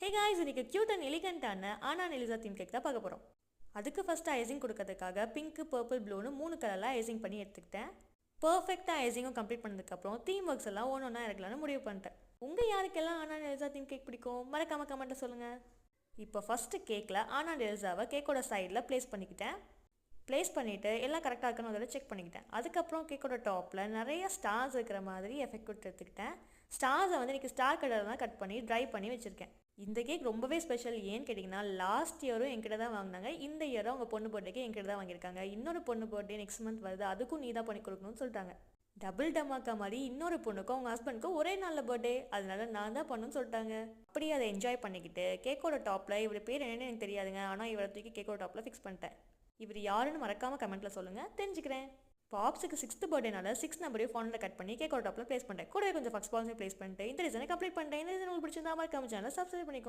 Hey guys, இன்னைக்கு cute and எலிகண்டான ஆனா Elisha theme cake தான் பார்க்க போகிறோம். அதுக்கு ஃபஸ்ட்டு ஐசிங் கொடுக்கறதுக்காக பிங்க்கு, பர்பிள், ப்ளூன்னு 3 கலரில் ஐசிங் பண்ணி எடுத்துக்கிட்டேன். பர்ஃபெக்டாக ஐசிங்கும் கம்ப்ளீட் பண்ணதுக்கப்புறம் தீம் ஒர்க்ஸ் எல்லாம் ஒன்றா இருக்கலாம்னு முடிவு பண்ணிட்டேன். உங்கள் யாருக்கெல்லாம் ஆனா எலிசா தீம் கேக் பிடிக்கும் மறக்காம கமெண்ட்டை சொல்லுங்கள். இப்போ ஃபஸ்ட்டு கேக்கில் ஆனா எலிசாவை கேக்கோட சைடில் ப்ளேஸ் பண்ணிக்கிட்டேன். ப்ளேஸ் பண்ணிவிட்டு எல்லாம் கரெக்டாக இருக்குன்னு அதோட செக் பண்ணிக்கிட்டேன். அதுக்கப்புறம் கேக்கோட டாப்பில் நிறைய ஸ்டார்ஸ் இருக்கிற மாதிரி எஃபெக்ட் கொடுத்து எடுத்துக்கிட்டேன். ஸ்டார்ஸை வந்து இன்றைக்கி ஸ்டார் கலர் தான் கட் பண்ணி ட்ரை பண்ணி வச்சுருக்கேன். இந்த கேக் ரொம்பவே ஸ்பெஷல். ஏன்னு கேட்டிங்கன்னா, லாஸ்ட் இயரும் என்கிட்ட தான் வாங்கினாங்க. இந்த இயரும் அவங்க பொண்ணு பர்த்டேக்கு என்கிட்ட தான் வாங்கியிருக்காங்க. இன்னொரு பொண்ணு பர்த்டே நெக்ஸ்ட் மந்த் வருது, அதுக்கும் நீ தான் பண்ணி கொடுக்கணும்னு சொல்லிட்டாங்க. டபுள் டமாக்கா மாதிரி இன்னொரு பொண்ணுக்கும் அவங்க ஹஸ்பண்டுக்கும் ஒரே நாளில் பர்த்டே, அதனால நான் தான் பண்ணணும்னு சொல்லிட்டாங்க. அப்படியே அதை என்ஜாய் பண்ணிக்கிட்டு கேக்கோட டாப்பில் இவர் பேர் என்னன்னு எனக்கு தெரியாதுங்க, ஆனால் இவரை தூக்கி கேக்கோட டாப்பில் ஃபிக்ஸ் பண்ணிட்டேன். இவர் யாருன்னு மறக்காமல் கமெண்ட்டில் சொல்லுங்கள், தெரிஞ்சுக்கிறேன். பாப்ஸுக்கு 6th பர்த்டேனால 6 நம்பரையும் ஃபானில் கட் பண்ணி கேக்கோட டாப்பில் ப்ளேஸ் பண்ணிட்டேன். கூடவே கொஞ்சம் ஃபக்ஸ் பால்ஸையும் ப்ளேஸ் பண்ணிட்டு இந்த டிசைனை கம்ப்ளீட் பண்ணிட்டேன். இந்த டிசைன் உங்களுக்கு பிடிச்சிருந்தா மறக்காம சேனலை சப்ஸ்கிரைப் பண்ணிக்கோங்க.